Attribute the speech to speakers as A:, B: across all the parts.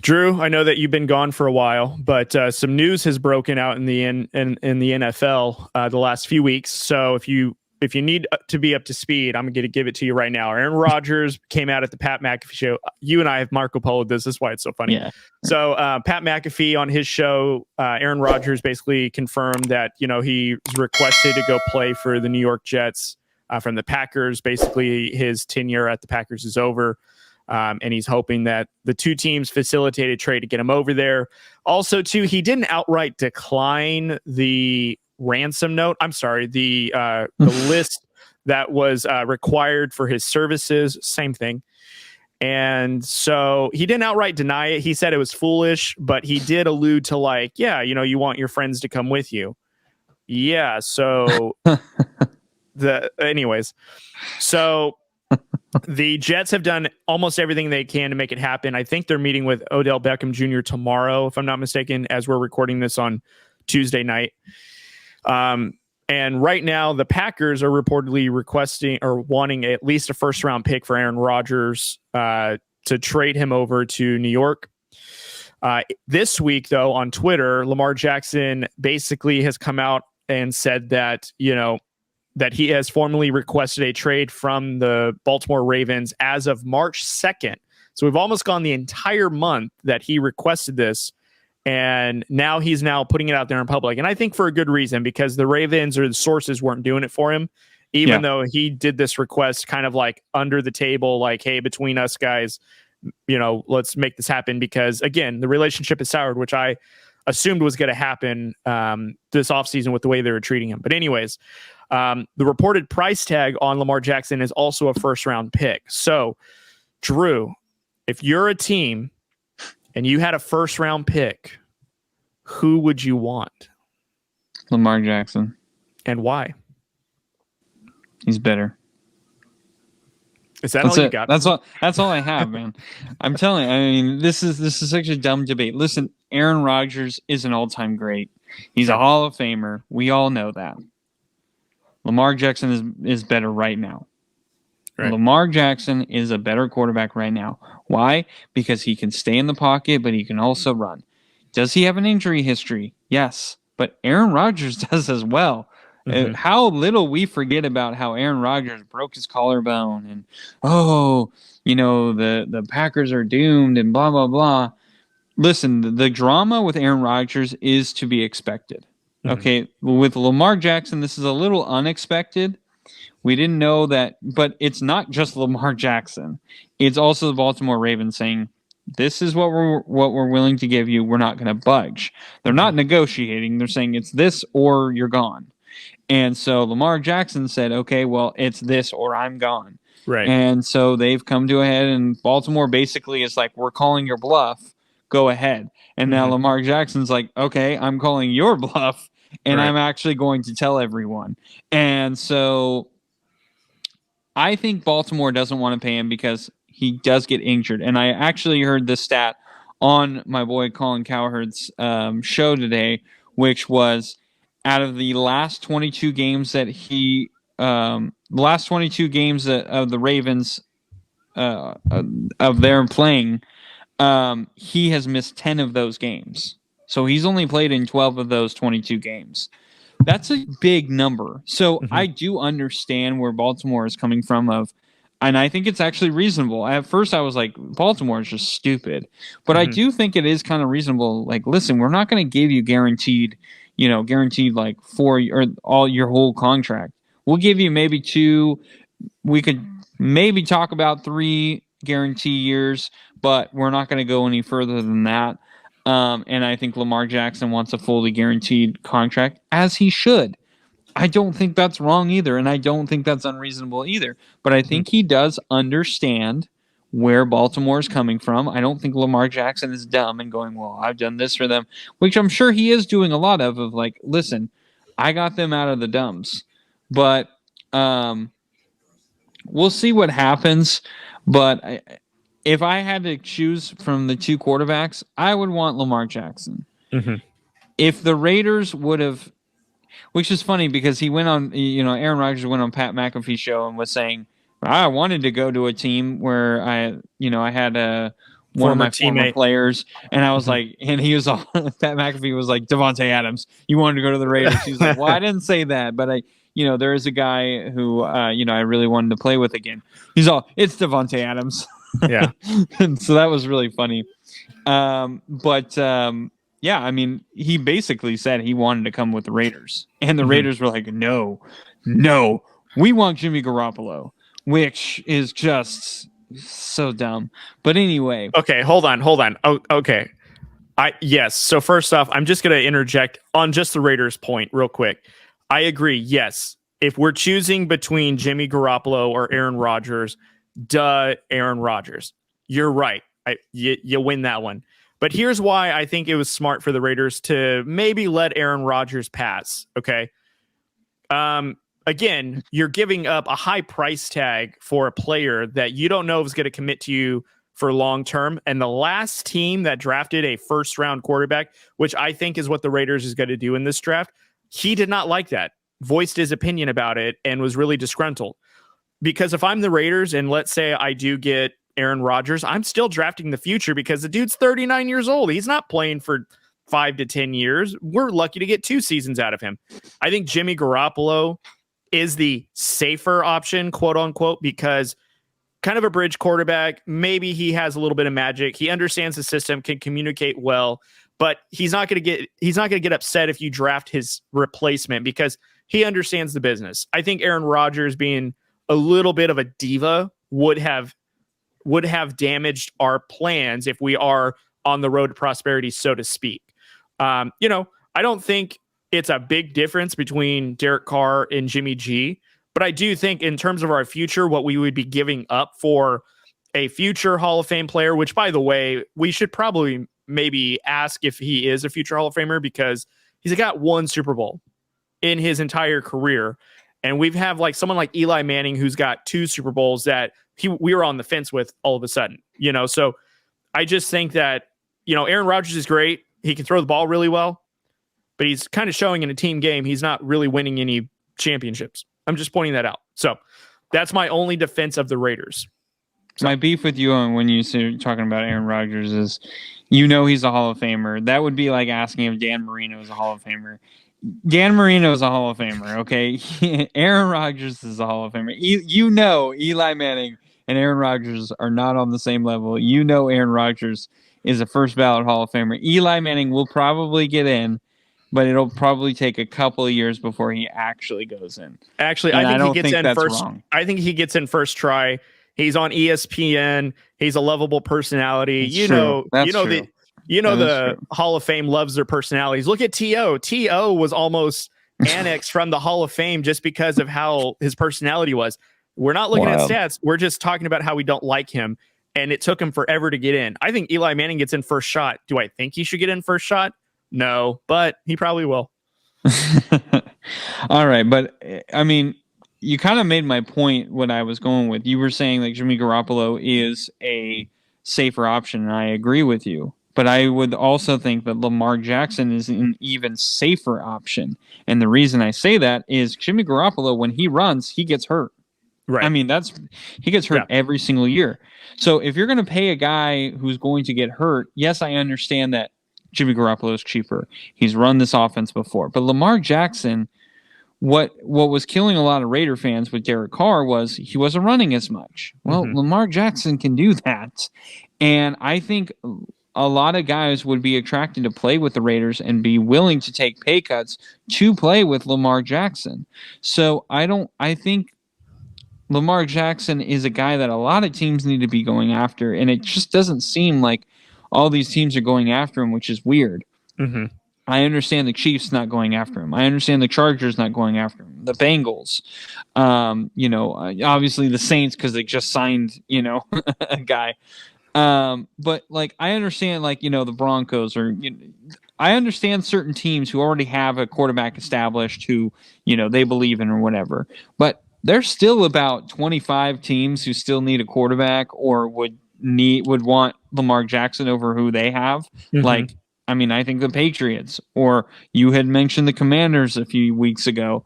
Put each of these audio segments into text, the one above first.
A: Drew, I know that you've been gone for a while, but some news has broken out in the NFL the last few weeks. So if you need to be up to speed, I'm going to give it to you right now. Aaron Rodgers came out at the Pat McAfee show. You and I have Marco Polo'd this. That's why it's so funny.
B: Yeah.
A: So Pat McAfee on his show, Aaron Rodgers basically confirmed that, he's requested to go play for the New York Jets from the Packers. Basically, his tenure at the Packers is over. And he's hoping that the two teams facilitate a trade to get him over there. Also, too, he didn't outright decline the ransom note. I'm sorry, the list that was required for his services. Same thing. And so he didn't outright deny it. He said it was foolish, but he did allude to you want your friends to come with you. Yeah. So anyways, so the Jets have done almost everything they can to make it happen. I think they're meeting with Odell Beckham Jr. tomorrow, if I'm not mistaken, as we're recording this on Tuesday night. And right now, the Packers are reportedly requesting or wanting at least a first-round pick for Aaron Rodgers to trade him over to New York. This week, though, on Twitter, Lamar Jackson basically has come out and said that, that he has formally requested a trade from the Baltimore Ravens as of March 2nd. So we've almost gone the entire month that he requested this. And now he's putting it out there in public. And I think for a good reason, because the Ravens or the sources weren't doing it for him, even though he did this request kind of like under the table, like, hey, between us guys, let's make this happen. Because again, the relationship is soured, which I assumed was going to happen this offseason with the way they were treating him. But anyways, the reported price tag on Lamar Jackson is also a first-round pick. So, Drew, if you're a team and you had a first-round pick, who would you want?
B: Lamar Jackson.
A: And why?
B: He's better.
A: Is that all you got?
B: That's all I have, man. I'm telling you, I mean, this is such a dumb debate. Listen, Aaron Rodgers is an all-time great. He's a Hall of Famer. We all know that. Lamar Jackson is better right now. Right. Lamar Jackson is a better quarterback right now. Why? Because he can stay in the pocket, but he can also run. Does he have an injury history? Yes. But Aaron Rodgers does as well. Mm-hmm. How little we forget about how Aaron Rodgers broke his collarbone and, the Packers are doomed and blah, blah, blah. Listen, the drama with Aaron Rodgers is to be expected. Okay, with Lamar Jackson, this is a little unexpected. We didn't know that, but it's not just Lamar Jackson. It's also the Baltimore Ravens saying, this is what we're willing to give you. We're not going to budge. They're not negotiating. They're saying it's this or you're gone. And so Lamar Jackson said, okay, well, it's this or I'm gone.
A: Right.
B: And so they've come to a head, and Baltimore basically is like, we're calling your bluff. Go ahead. And now Lamar Jackson's like, okay, I'm calling your bluff. And I'm actually going to tell everyone. And so I think Baltimore doesn't want to pay him because he does get injured. And I actually heard this stat on my boy Colin Cowherd's show today, which was out of the last 22 games that of the Ravens of their playing, he has missed 10 of those games. So he's only played in 12 of those 22 games. That's a big number. So I do understand where Baltimore is coming from and I think it's actually reasonable. At first I was like, Baltimore is just stupid. But I do think it is kind of reasonable. Like, listen, we're not going to give you guaranteed like for your whole contract. We'll give you maybe 2. We could maybe talk about 3 guarantee years, but we're not going to go any further than that. And I think Lamar Jackson wants a fully guaranteed contract, as he should. I don't think that's wrong either, and I don't think that's unreasonable either. But I think he does understand where Baltimore is coming from. I don't think Lamar Jackson is dumb and going, well, I've done this for them, which I'm sure he is doing a lot of like, listen, I got them out of the dumps. But we'll see what happens. But if I had to choose from the 2 quarterbacks, I would want Lamar Jackson. If the Raiders would have, which is funny because he went on, Aaron Rodgers went on Pat McAfee's show and was saying, I wanted to go to a team where I had one of my
A: teammate.
B: former players, and I was
A: Mhm.
B: like, and he was all, Pat McAfee was like, Devontae Adams, you wanted to go to the Raiders. He's like, well, I didn't say that, but there is a guy who, I really wanted to play with again. He's all, it's Devontae Adams.
A: Yeah.
B: And so that was really funny. Yeah, I mean, he basically said he wanted to come with the Raiders, and the Raiders were like, no, we want Jimmy Garoppolo, which is just so dumb. But anyway.
A: Okay, hold on. Oh, okay. Yes. So first off, I'm just going to interject on just the Raiders point real quick. I agree. Yes. If we're choosing between Jimmy Garoppolo or Aaron Rodgers, Aaron Rodgers. You're right. You win that one. But here's why I think it was smart for the Raiders to maybe let Aaron Rodgers pass. Okay. Again, you're giving up a high price tag for a player that you don't know is going to commit to you for long term. And the last team that drafted a first round quarterback, which I think is what the Raiders is going to do in this draft, he did not like that, voiced his opinion about it, and was really disgruntled. Because if I'm the Raiders and let's say I do get Aaron Rodgers, I'm still drafting the future because the dude's 39 years old. He's not playing for 5 to 10 years. We're lucky to get 2 seasons out of him. I think Jimmy Garoppolo is the safer option, quote unquote, because kind of a bridge quarterback. Maybe he has a little bit of magic. He understands the system, can communicate well, but he's not going to get upset if you draft his replacement because he understands the business. I think Aaron Rodgers being a little bit of a diva would have damaged our plans if we are on the road to prosperity, so to speak. I don't think it's a big difference between Derek Carr and Jimmy G, but I do think in terms of our future, what we would be giving up for a future Hall of Fame player, which by the way, we should probably maybe ask if he is a future Hall of Famer because he's got 1 Super Bowl in his entire career. And we've have like someone like Eli Manning, who's got 2 Super Bowls that we were on the fence with all of a sudden, so I just think that, Aaron Rodgers is great. He can throw the ball really well, but he's kind of showing in a team game he's not really winning any championships. I'm just pointing that out. So that's my only defense of the Raiders. So.
B: My beef with you on when you start talking about Aaron Rodgers is, he's a Hall of Famer. That would be like asking if Dan Marino is a Hall of Famer. Dan Marino is a Hall of Famer, okay? Aaron Rodgers is a Hall of Famer. Eli Manning and Aaron Rodgers are not on the same level. Aaron Rodgers is a first ballot Hall of Famer. Eli Manning will probably get in, but it'll probably take a couple of years before he actually goes in.
A: Actually, I think he gets in first. Wrong. I think he gets in first try. He's on ESPN. He's a lovable personality. The Hall of Fame loves their personalities. Look at T.O. T.O. was almost annexed from the Hall of Fame just because of how his personality was. We're not looking at stats. We're just talking about how we don't like him. And it took him forever to get in. I think Eli Manning gets in first shot. Do I think he should get in first shot? No, but he probably will.
B: All right. But I mean, you kind of made my point what I was going with. You were saying like Jimmy Garoppolo is a safer option. And I agree with you. But I would also think that Lamar Jackson is an even safer option. And the reason I say that is Jimmy Garoppolo, when he runs, he gets hurt. Right. I mean, he gets hurt every single year. So if you're going to pay a guy who's going to get hurt, yes, I understand that Jimmy Garoppolo is cheaper. He's run this offense before. But Lamar Jackson, what was killing a lot of Raider fans with Derek Carr was he wasn't running as much. Well, Lamar Jackson can do that. And I think a lot of guys would be attracted to play with the Raiders and be willing to take pay cuts to play with Lamar Jackson. So I think Lamar Jackson is a guy that a lot of teams need to be going after, and it just doesn't seem like all these teams are going after him, which is weird. Mm-hmm. I understand the Chiefs not going after him. I understand the Chargers not going after him. The Bengals, obviously the Saints because they just signed, a guy. But like I understand, like the Broncos or I understand certain teams who already have a quarterback established who they believe in or whatever, but there's still about 25 teams who still need a quarterback or would want Lamar Jackson over who they have. Mm-hmm. Like, I mean, I think the Patriots, or you had mentioned the Commanders a few weeks ago.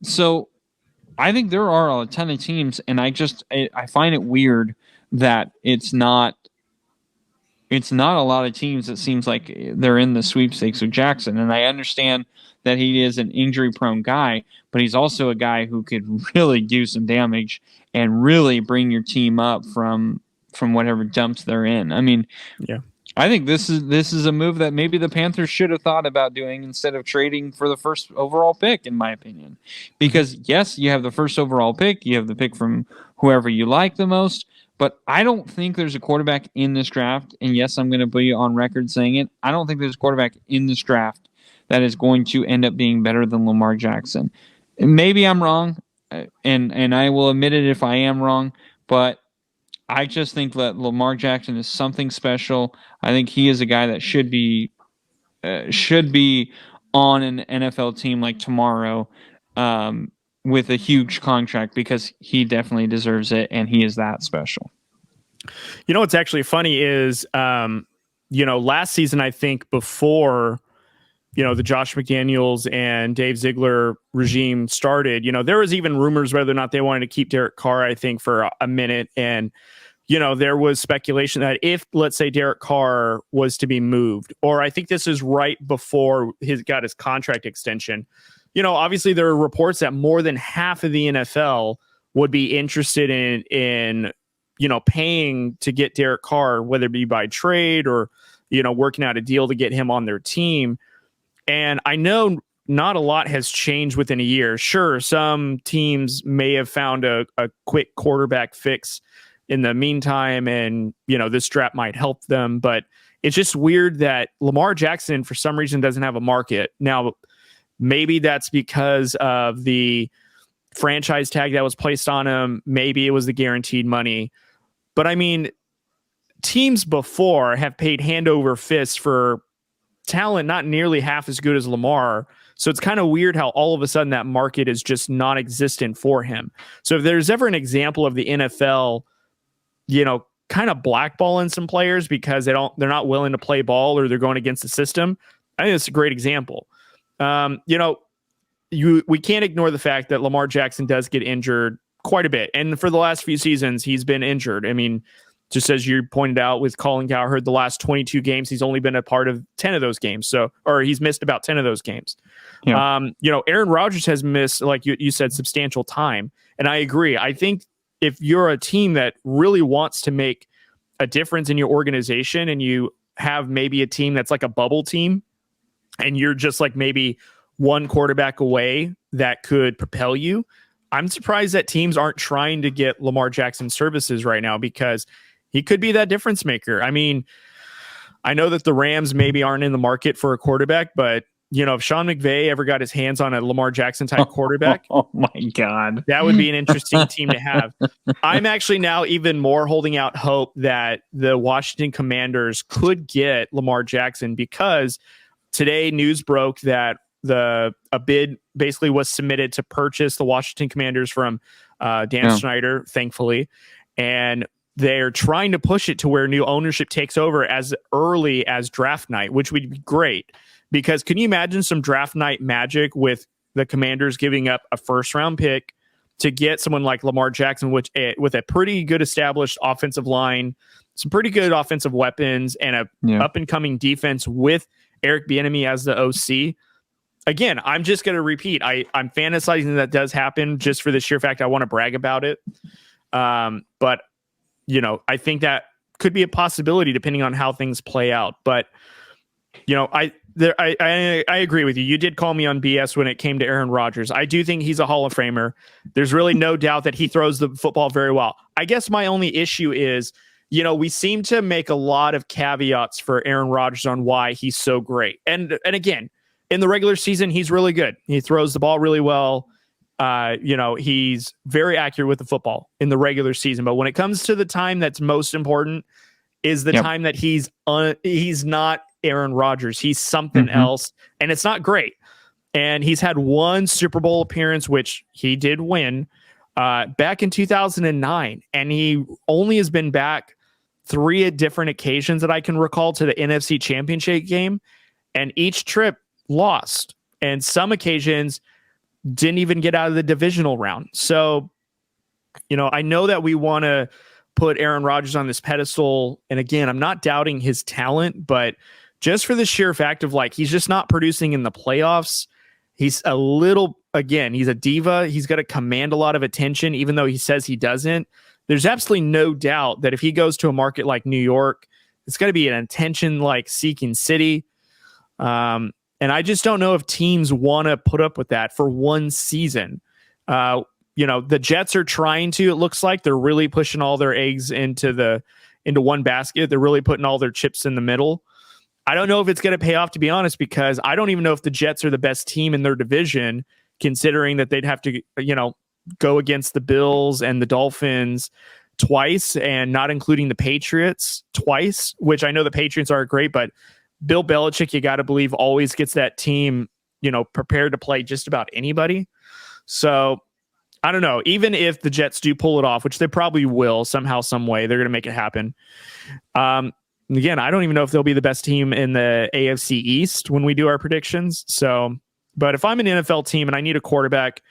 B: So I think there are a ton of teams, and I find it weird that it's not it's not a lot of teams that seems like they're in the sweepstakes with Jackson. And I understand that he is an injury-prone guy, but he's also a guy who could really do some damage and really bring your team up from whatever dumps they're in. I mean,
A: yeah.
B: I think this is a move that maybe the Panthers should have thought about doing instead of trading for the first overall pick, in my opinion. Because, yes, you have the first overall pick. You have the pick from whoever you like the most. But I don't think there's a quarterback in this draft. And, yes, I'm going to be on record saying it. I don't think there's a quarterback in this draft that is going to end up being better than Lamar Jackson. Maybe I'm wrong, and I will admit it if I am wrong. But I just think that Lamar Jackson is something special. I think he is a guy that should be on an NFL team like tomorrow with a huge contract because he definitely deserves it, and he is that special.
A: You know what's actually funny is, last season, I think before, the Josh McDaniels and Dave Ziegler regime started, there was even rumors whether or not they wanted to keep Derek Carr, I think, for a minute. And, there was speculation that if, let's say, Derek Carr was to be moved, or I think this is right before got his contract extension, obviously there are reports that more than half of the NFL would be interested in paying to get Derek Carr, whether it be by trade or, working out a deal to get him on their team. And I know not a lot has changed within a year. Sure, some teams may have found a quick quarterback fix in the meantime, and, this draft might help them. But it's just weird that Lamar Jackson, for some reason, doesn't have a market. Now, maybe that's because of the franchise tag that was placed on him. Maybe it was the guaranteed money. But, I mean, teams before have paid hand over fist for talent not nearly half as good as Lamar. So it's kind of weird how all of a sudden that market is just non-existent for him. So if there's ever an example of the NFL, kind of blackballing some players because they're not willing to play ball or they're going against the system, I think it's a great example. We can't ignore the fact that Lamar Jackson does get injured quite a bit. And for the last few seasons, he's been injured. I mean, just as you pointed out with Colin Cowherd, the last 22 games, he's only been a part of 10 of those games. Or he's missed about 10 of those games. Yeah. Aaron Rodgers has missed, like you said, substantial time. And I agree. I think if you're a team that really wants to make a difference in your organization and you have maybe a team that's like a bubble team and you're just like maybe one quarterback away that could propel you, I'm surprised that teams aren't trying to get Lamar Jackson services right now because he could be that difference maker. I mean, I know that the Rams maybe aren't in the market for a quarterback, but if Sean McVay ever got his hands on a Lamar Jackson type quarterback,
B: oh my God,
A: that would be an interesting team to have. I'm actually now even more holding out hope that the Washington Commanders could get Lamar Jackson because today news broke that a bid basically was submitted to purchase the Washington Commanders from Dan Snyder, thankfully, and they're trying to push it to where new ownership takes over as early as draft night, which would be great. Because can you imagine some draft night magic with the Commanders giving up a first round pick to get someone like Lamar Jackson, with a pretty good established offensive line, some pretty good offensive weapons, and a up and coming defense with Eric Bieniemy as the OC. Again, I'm just going to repeat. I'm fantasizing that does happen just for the sheer fact I want to brag about it. But I think that could be a possibility depending on how things play out. But I agree with you. You did call me on BS when it came to Aaron Rodgers. I do think he's a Hall of Famer. There's really no doubt that he throws the football very well. I guess my only issue is, we seem to make a lot of caveats for Aaron Rodgers on why he's so great. And again, in the regular season, he's really good. He throws the ball really well. He's very accurate with the football in the regular season. But when it comes to the time that's most important is the time that he's not Aaron Rodgers. He's something else, and it's not great. And he's had one Super Bowl appearance, which he did win back in 2009. And he only has been back 3 different occasions that I can recall to the NFC Championship game. And each trip lost. And some occasions didn't even get out of the divisional round. So, I know that we want to put Aaron Rodgers on this pedestal. And again, I'm not doubting his talent, but just for the sheer fact of like, he's just not producing in the playoffs. He's a little, again, he's a diva. He's got to command a lot of attention, even though he says he doesn't. There's absolutely no doubt that if he goes to a market like New York, it's going to be an attention like seeking city. And I just don't know if teams want to put up with that for one season. The Jets are trying to, it looks like they're really pushing all their eggs into one basket. They're really putting all their chips in the middle. I don't know if it's going to pay off, to be honest, because I don't even know if the Jets are the best team in their division, considering that they'd have to, go against the Bills and the Dolphins twice, and not including the Patriots twice, which I know the Patriots are great, but Bill Belichick, you got to believe, always gets that team, prepared to play just about anybody. So I don't know. Even if the Jets do pull it off, which they probably will somehow, some way, they're going to make it happen. Again, I don't even know if they'll be the best team in the AFC East when we do our predictions. So, but if I'm an NFL team and I need a quarterback,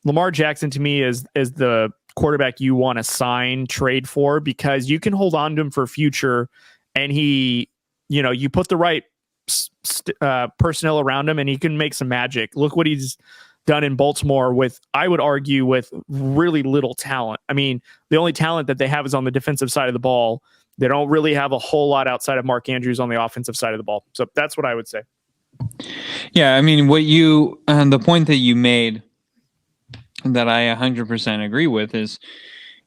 A: Lamar Jackson to me is the quarterback you want to sign, trade for, because you can hold on to him for future, and he, you put the right personnel around him and he can make some magic. Look what he's done in Baltimore with, I would argue, with really little talent. I mean, the only talent that they have is on the defensive side of the ball. They don't really have a whole lot outside of Mark Andrews on the offensive side of the ball. So that's what I would say.
B: Yeah, I mean, the point that you made that I 100% agree with is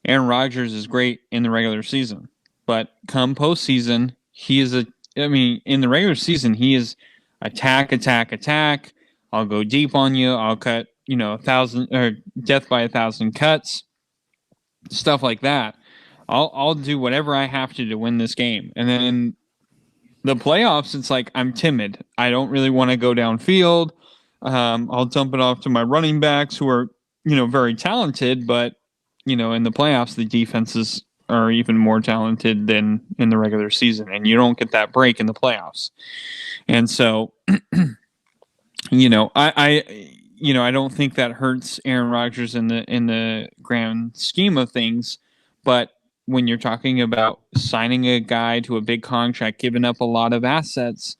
B: Aaron Rodgers is great in the regular season, but come postseason, in the regular season, he is attack. I'll go deep on you. I'll cut, 1,000 or death by 1,000 cuts, stuff like that. I'll do whatever I have to win this game. And then in the playoffs, it's like I'm timid. I don't really want to go downfield. I'll dump it off to my running backs who are, very talented, but, in the playoffs, the defenses are even more talented than in the regular season, and you don't get that break in the playoffs. And so, I don't think that hurts Aaron Rodgers in the grand scheme of things, but when you're talking about signing a guy to a big contract, giving up a lot of assets,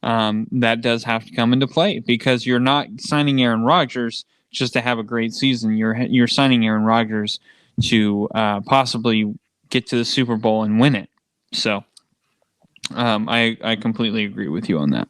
B: that does have to come into play, because you're not signing Aaron Rodgers just to have a great season. You're signing Aaron Rodgers to possibly get to the Super Bowl and win it. So I completely agree with you on that.